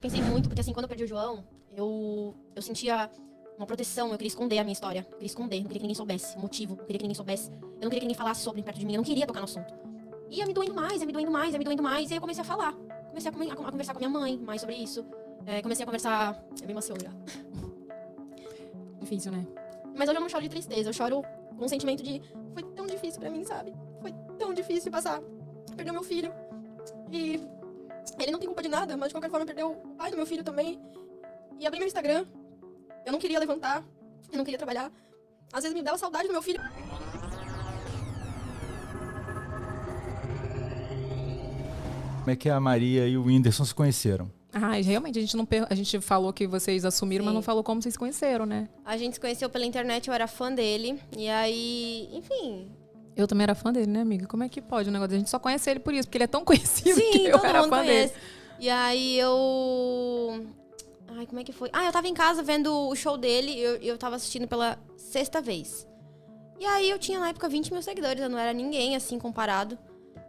Pensei muito, porque assim, quando eu perdi o João, eu sentia uma proteção, eu queria esconder a minha história. Eu queria esconder, não queria que ninguém soubesse o motivo, não queria que ninguém soubesse. Eu não queria que ninguém falasse sobre perto de mim, eu não queria tocar no assunto. E ia me doendo mais, ia me doendo mais, ia me doendo mais, e aí eu comecei a falar. Comecei a conversar com a minha mãe mais sobre isso. Comecei a conversar... Eu me emociono já. Difícil, né? Mas hoje eu não choro de tristeza, eu choro com um sentimento de... Foi tão difícil pra mim, sabe? Foi tão difícil passar. Perdeu meu filho. E... ele não tem culpa de nada, mas de qualquer forma perdeu o pai do meu filho também. E abri meu Instagram. Eu não queria levantar, eu não queria trabalhar. Às vezes me dava saudade do meu filho. Como é que a Maria e o Whindersson se conheceram? Realmente, a gente falou que vocês assumiram, Sim. Mas não falou como vocês se conheceram, né? A gente se conheceu pela internet, eu era fã dele. E aí, enfim... Eu também era fã dele, né, amiga? Como é que pode o negócio? A gente só conhece ele por isso, porque ele é tão conhecido Sim, que eu todo era mundo fã conhece. dele. E aí eu... Ai, como é que foi? Eu tava em casa vendo o show dele e eu tava assistindo pela 6ª vez. E aí eu tinha na época 20 mil seguidores, eu não era ninguém, assim, comparado.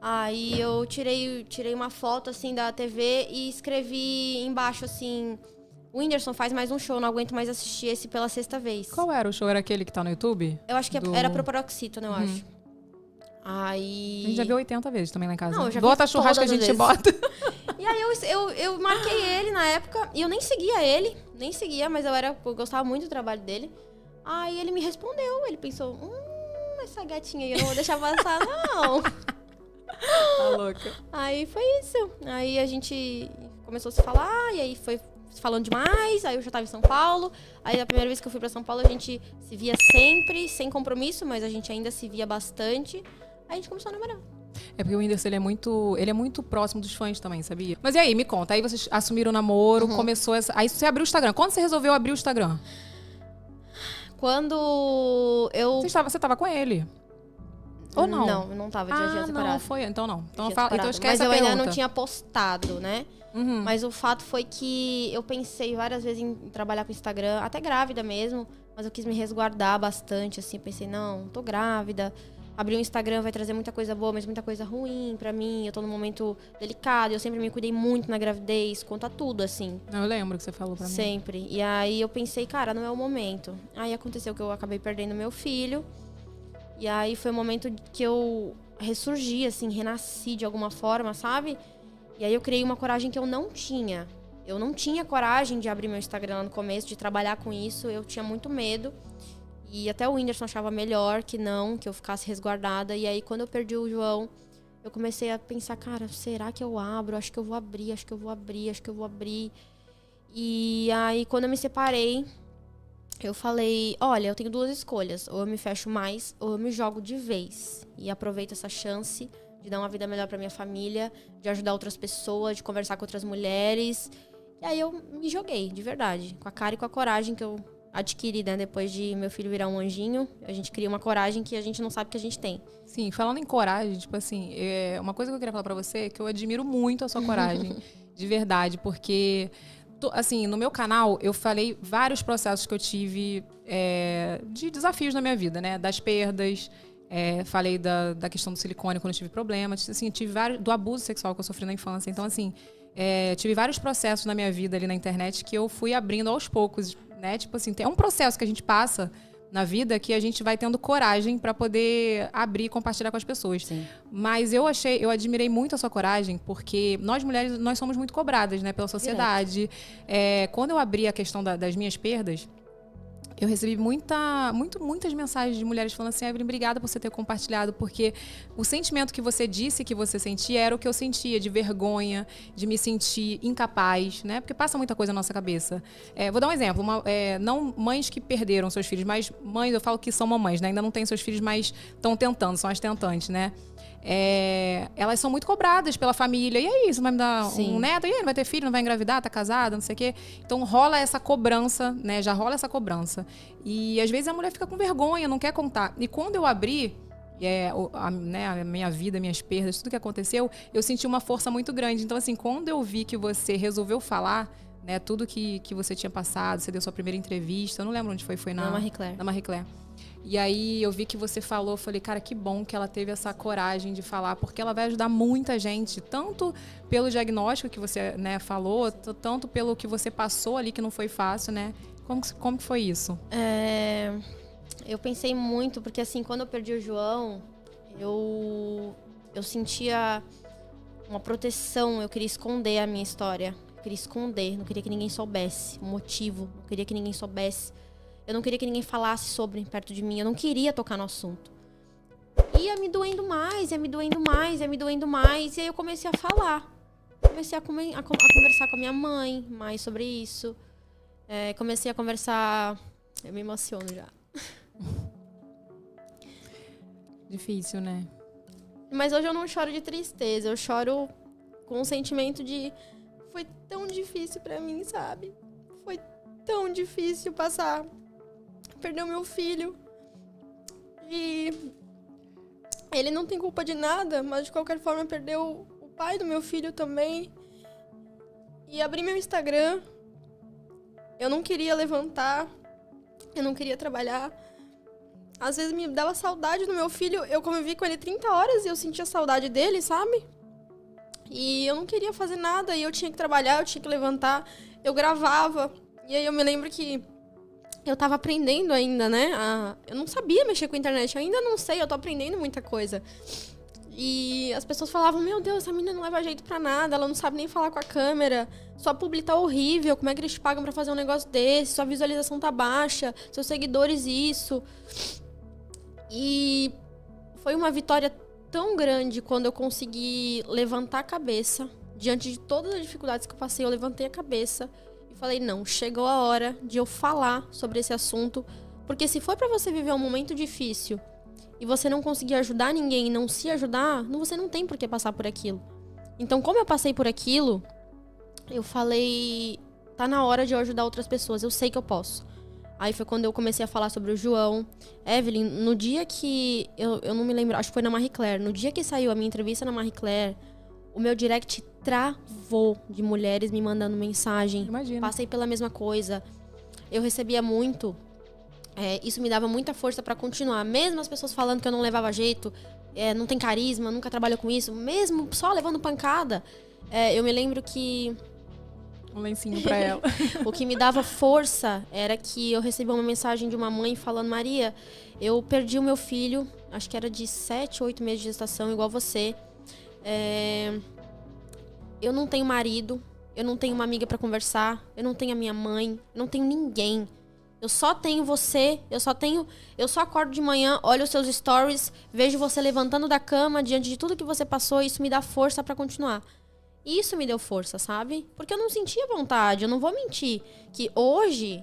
Aí eu tirei uma foto, assim, da TV e escrevi embaixo, assim... O Whindersson faz mais um show, não aguento mais assistir esse pela 6ª vez. Qual era o show? Era aquele que tá no YouTube? Eu acho que era pro Paroxítono, eu acho. Aí... A gente já viu 80 vezes também lá em casa. Não, eu já vi Bota churrasco que a todas gente as bota. E aí eu marquei ele na época, e eu nem seguia, mas eu gostava muito do trabalho dele. Aí ele me respondeu, ele pensou, essa gatinha aí eu não vou deixar passar, não. Tá louca. Aí foi isso. Aí a gente começou a se falar, e aí foi se falando demais, aí eu já tava em São Paulo. Aí a primeira vez que eu fui pra São Paulo, a gente se via sempre, sem compromisso, mas a gente ainda se via bastante. Aí a gente começou a namorar. É porque o Whindersson, ele é muito próximo dos fãs também, sabia? Mas e aí, me conta. Aí vocês assumiram o namoro, começou essa... Aí você abriu o Instagram. Quando você resolveu abrir o Instagram? Quando eu... Você tava com ele? Ou não? Não, eu não tava, já separado. Não, foi. Então não. Então esquece mas a eu pergunta. ainda não tinha postado, né? Mas o fato foi que eu pensei várias vezes em trabalhar com o Instagram, até grávida mesmo, mas eu quis me resguardar bastante, assim, pensei, não, tô grávida, abrir um Instagram vai trazer muita coisa boa, mas muita coisa ruim pra mim, eu tô num momento delicado, eu sempre me cuidei muito na gravidez, quanto a tudo, assim. Eu lembro que você falou pra mim. Sempre. E aí eu pensei, cara, não é o momento. Aí aconteceu que eu acabei perdendo meu filho, e aí foi o momento que eu ressurgi, assim, renasci de alguma forma, sabe? E aí eu criei uma coragem que eu não tinha. Eu não tinha coragem de abrir meu Instagram lá no começo, de trabalhar com isso. Eu tinha muito medo. E até o Whindersson achava melhor que eu ficasse resguardada. E aí quando eu perdi o João, eu comecei a pensar, cara, será que eu abro? Acho que eu vou abrir. E aí quando eu me separei, eu falei, olha, eu tenho 2 escolhas. Ou eu me fecho mais, ou eu me jogo de vez. E aproveito essa chance de dar uma vida melhor pra minha família, de ajudar outras pessoas, de conversar com outras mulheres. E aí eu me joguei, de verdade. Com a cara e com a coragem que eu adquiri, né? Depois de meu filho virar um anjinho, a gente cria uma coragem que a gente não sabe que a gente tem. Sim, falando em coragem, tipo assim, uma coisa que eu queria falar pra você é que eu admiro muito a sua coragem, de verdade, porque... Assim, no meu canal, eu falei vários processos que eu tive de desafios na minha vida, né? Das perdas, falei da questão do silicone quando eu tive problemas, assim, tive do abuso sexual que eu sofri na infância. Então, assim, tive vários processos na minha vida ali na internet que eu fui abrindo aos poucos, né? Tipo assim, é um processo que a gente passa na vida que a gente vai tendo coragem para poder abrir e compartilhar com as pessoas. Sim. Mas eu admirei muito a sua coragem, porque nós mulheres, nós somos muito cobradas, né, pela sociedade. Quando eu abri a questão das minhas perdas, eu recebi muitas mensagens de mulheres falando assim, Evelyn, obrigada por você ter compartilhado, porque o sentimento que você disse que você sentia era o que eu sentia, de vergonha, de me sentir incapaz, né? Porque passa muita coisa na nossa cabeça. Vou dar um exemplo, não mães que perderam seus filhos, mas mães, eu falo que são mamães, né? Ainda não têm seus filhos, mas estão tentando, são as tentantes, né? Elas são muito cobradas pela família. E aí, você vai me dar um neto? E aí, não vai ter filho, não vai engravidar, tá casada, não sei o quê. Então rola essa cobrança, né? Já rola essa cobrança. E às vezes a mulher fica com vergonha, não quer contar. E quando eu abri a minha vida, minhas perdas, tudo que aconteceu, eu senti uma força muito grande. Então, assim, quando eu vi que você resolveu falar, né, tudo que você tinha passado, você deu sua primeira entrevista, eu não lembro onde foi na Marie Claire. Na Marie Claire. E aí eu vi que você falou, falei, cara, que bom que ela teve essa coragem de falar, porque ela vai ajudar muita gente, tanto pelo diagnóstico que você, né, falou, tanto pelo que você passou ali, que não foi fácil, né? Como que foi isso? Eu pensei muito, porque assim, quando eu perdi o João, eu sentia uma proteção, eu queria esconder a minha história. Eu queria esconder, não queria que ninguém soubesse o motivo, não queria que ninguém soubesse. Eu não queria que ninguém falasse sobre perto de mim, eu não queria tocar no assunto. Ia me doendo mais, ia me doendo mais, ia me doendo mais, e aí eu comecei a falar. Comecei a conversar com a minha mãe mais sobre isso. Comecei a conversar... Eu me emociono já. Difícil, né? Mas hoje eu não choro de tristeza, eu choro com um sentimento de... Foi tão difícil pra mim, sabe? Foi tão difícil passar... Perder o meu filho. E... Ele não tem culpa de nada, mas de qualquer forma perdeu o pai do meu filho também. E abri meu Instagram. Eu não queria levantar. Eu não queria trabalhar. Às vezes me dava saudade do meu filho. Eu convivi com ele 30 horas e eu sentia saudade dele, sabe? E eu não queria fazer nada. E eu tinha que trabalhar, eu tinha que levantar. Eu gravava. E aí eu me lembro que eu tava aprendendo ainda, né? Eu não sabia mexer com a internet. Eu ainda não sei, eu tô aprendendo muita coisa. E as pessoas falavam, meu Deus, essa menina não leva jeito pra nada. Ela não sabe nem falar com a câmera. Sua publi tá horrível. Como é que eles te pagam pra fazer um negócio desse? Sua visualização tá baixa. Seus seguidores isso. E foi uma vitória tão grande quando eu consegui levantar a cabeça. Diante de todas as dificuldades que eu passei, eu levantei a cabeça. Falei, não, chegou a hora de eu falar sobre esse assunto, porque se for pra você viver um momento difícil e você não conseguir ajudar ninguém e não se ajudar, você não tem por que passar por aquilo. Então, como eu passei por aquilo, eu falei, tá na hora de eu ajudar outras pessoas, eu sei que eu posso. Aí foi quando eu comecei a falar sobre o João. Evelyn, no dia que, eu não me lembro, acho que foi na Marie Claire, no dia que saiu a minha entrevista na Marie Claire, o meu direct travou de mulheres me mandando mensagem. Imagina. Passei pela mesma coisa. Eu recebia muito. Isso me dava muita força pra continuar. Mesmo as pessoas falando que eu não levava jeito, não tem carisma, nunca trabalhou com isso. Mesmo só levando pancada. Eu me lembro que... Um lencinho pra ela. O que me dava força era que eu recebi uma mensagem de uma mãe falando, Maria, eu perdi o meu filho, acho que era de 7, 8 meses de gestação, igual você. Eu não tenho marido, eu não tenho uma amiga pra conversar, eu não tenho a minha mãe, eu não tenho ninguém. Eu só tenho você, eu só acordo de manhã, olho os seus stories, vejo você levantando da cama diante de tudo que você passou, e isso me dá força pra continuar. E isso me deu força, sabe? Porque eu não sentia vontade, eu não vou mentir. Que hoje,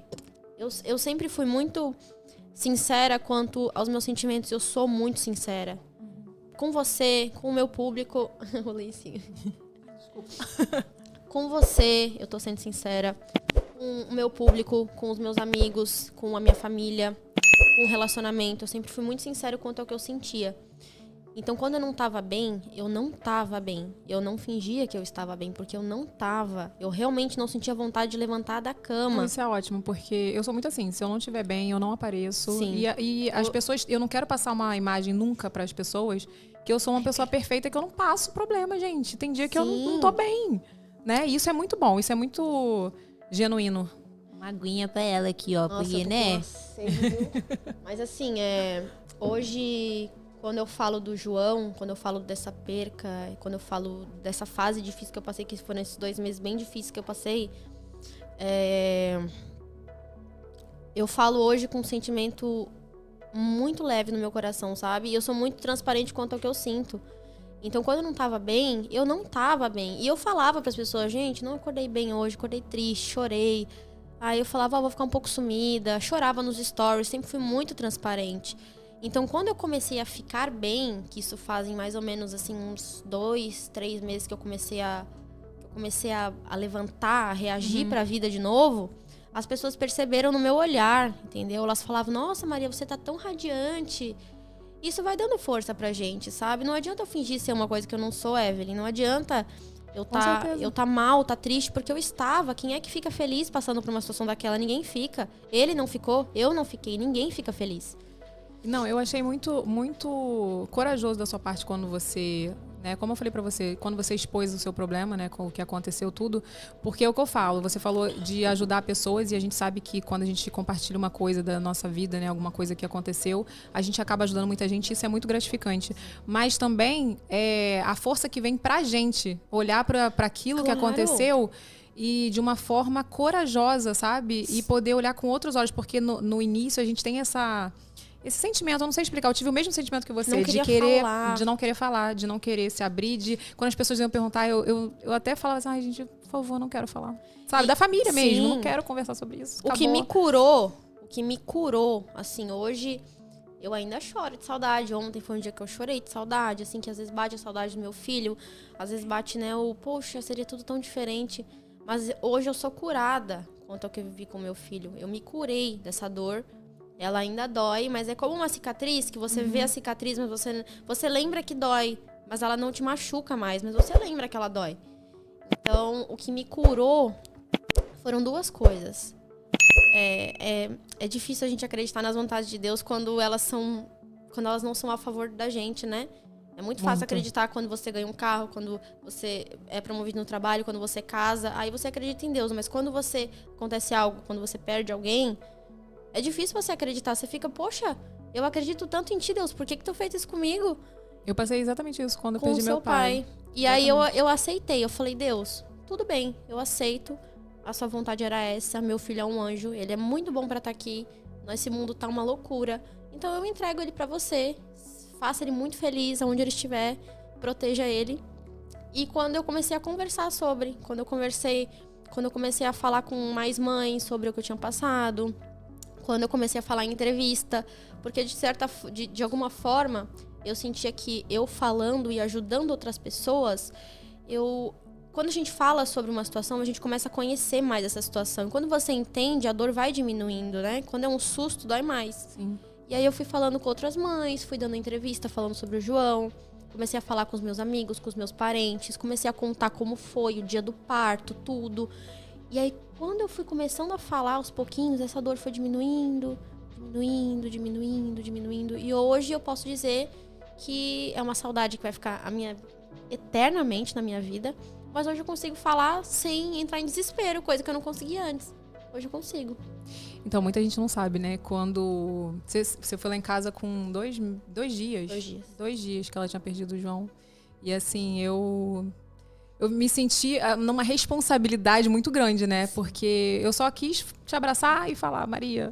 eu sempre fui muito sincera quanto aos meus sentimentos, eu sou muito sincera. Com você, com o meu público... O lencinho. Desculpa. Com você, eu tô sendo sincera. Com o meu público, com os meus amigos, com a minha família, com o relacionamento. Eu sempre fui muito sincera quanto ao que eu sentia. Então, quando eu não tava bem, eu não tava bem. Eu não fingia que eu estava bem, porque eu não tava. Eu realmente não sentia vontade de levantar da cama. Não, isso é ótimo, porque eu sou muito assim. Se eu não estiver bem, eu não apareço. Sim. E as pessoas... Eu não quero passar uma imagem nunca para as pessoas que eu sou uma pessoa perfeita, que eu não passo problema, gente. Tem dia que eu não tô bem, né? E isso é muito bom, isso é muito genuíno. Uma aguinha pra ela aqui, ó. Nossa, porque, né? Mas assim, hoje... Quando eu falo do João, quando eu falo dessa perca, quando eu falo dessa fase difícil que eu passei, que foram esses 2 meses bem difíceis que eu passei, eu falo hoje com um sentimento muito leve no meu coração, sabe? E eu sou muito transparente quanto ao que eu sinto. Então, quando eu não tava bem, eu não tava bem. E eu falava pras pessoas, gente, não acordei bem hoje, acordei triste, chorei. Aí eu falava, vou ficar um pouco sumida, chorava nos stories, sempre fui muito transparente. Então, quando eu comecei a ficar bem, que isso fazem mais ou menos assim uns 2, 3 meses que eu comecei a levantar, a reagir pra vida de novo, as pessoas perceberam no meu olhar, entendeu? Elas falavam, nossa, Maria, você tá tão radiante. Isso vai dando força pra gente, sabe? Não adianta eu fingir ser uma coisa que eu não sou, Evelyn. Não adianta eu tá mal, tá triste, porque eu estava. Quem é que fica feliz passando por uma situação daquela? Ninguém fica. Ele não ficou, eu não fiquei, ninguém fica feliz. Não, eu achei muito, muito corajoso da sua parte quando você, né, como eu falei pra você, quando você expôs o seu problema, né, com o que aconteceu tudo, porque é o que eu falo, você falou de ajudar pessoas e a gente sabe que quando a gente compartilha uma coisa da nossa vida, né, alguma coisa que aconteceu, a gente acaba ajudando muita gente, isso é muito gratificante. Mas também a força que vem pra gente olhar pra aquilo que aconteceu e de uma forma corajosa, sabe? E poder olhar com outros olhos, porque no início a gente tem esse sentimento, eu não sei explicar, eu tive o mesmo sentimento que você, de não querer falar, de não querer se abrir, quando as pessoas iam perguntar, eu até falava assim, ai gente, por favor, não quero falar. Sabe, da família mesmo, não quero conversar sobre isso. O que me curou, assim, hoje eu ainda choro de saudade. Ontem foi um dia que eu chorei de saudade, assim, que às vezes bate a saudade do meu filho, às vezes bate, né, poxa, seria tudo tão diferente. Mas hoje eu sou curada quanto ao que eu vivi com meu filho. Eu me curei dessa dor. Ela ainda dói, mas é como uma cicatriz, que você vê a cicatriz, mas você lembra que dói. Mas ela não te machuca mais, mas você lembra que ela dói. Então, o que me curou foram duas coisas. É difícil a gente acreditar nas vontades de Deus quando elas não são a favor da gente, né? É muito fácil acreditar quando você ganha um carro, quando você é promovido no trabalho, quando você casa. Aí você acredita em Deus. Mas quando acontece algo, quando você perde alguém, é difícil você acreditar. Você fica, poxa, eu acredito tanto em ti, Deus. Por que tu fez isso comigo? Eu passei exatamente isso quando eu perdi meu pai. E aí eu aceitei. Eu falei, Deus, tudo bem, eu aceito. A sua vontade era essa. Meu filho é um anjo. Ele é muito bom pra estar aqui. Esse mundo tá uma loucura. Então eu entrego ele pra você. Faça ele muito feliz aonde ele estiver, proteja ele. E quando eu comecei a conversar quando eu comecei a falar com mais mães sobre o que eu tinha passado, quando eu comecei a falar em entrevista, porque de alguma forma eu sentia que eu falando e ajudando outras pessoas, quando a gente fala sobre uma situação, a gente começa a conhecer mais essa situação. E quando você entende, a dor vai diminuindo, né? Quando é um susto, dói mais. Sim. E aí eu fui falando com outras mães, fui dando entrevista falando sobre o João, comecei a falar com os meus amigos, com os meus parentes, comecei a contar como foi o dia do parto, tudo. E aí quando eu fui começando a falar aos pouquinhos, essa dor foi diminuindo. E hoje eu posso dizer que é uma saudade que vai ficar eternamente na minha vida, mas hoje eu consigo falar sem entrar em desespero, coisa que eu não conseguia antes. Hoje eu consigo. Então, muita gente não sabe, né? Quando você foi lá em casa com dois dias. 2 dias que ela tinha perdido o João. E assim, eu me senti numa responsabilidade muito grande, né? Porque eu só quis te abraçar e falar, Maria,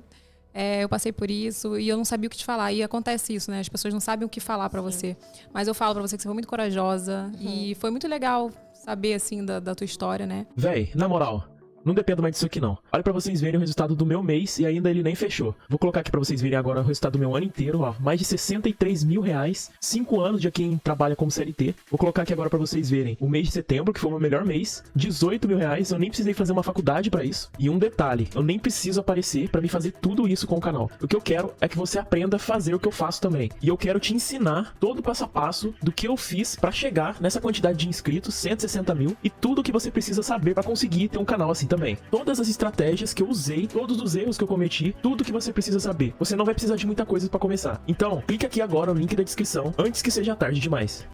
eu passei por isso e eu não sabia o que te falar. E acontece isso, né? As pessoas não sabem o que falar pra você. Mas eu falo pra você que você foi muito corajosa. E foi muito legal saber, assim, da tua história, né? Véi, na moral, não dependo mais disso aqui não. Olha pra vocês verem o resultado do meu mês e ainda ele nem fechou. Vou colocar aqui pra vocês verem agora o resultado do meu ano inteiro, ó. Mais de 63 mil reais. 5 anos de quem trabalha como CLT. Vou colocar aqui agora pra vocês verem o mês de setembro, que foi o meu melhor mês. 18 mil reais. Eu nem precisei fazer uma faculdade pra isso. E um detalhe, eu nem preciso aparecer pra me fazer tudo isso com o canal. O que eu quero é que você aprenda a fazer o que eu faço também. E eu quero te ensinar todo o passo a passo do que eu fiz pra chegar nessa quantidade de inscritos, 160 mil. E tudo o que você precisa saber pra conseguir ter um canal assim também. Todas as estratégias que eu usei, todos os erros que eu cometi, tudo que você precisa saber. Você não vai precisar de muita coisa pra começar. Então, clique aqui agora no link da descrição, antes que seja tarde demais.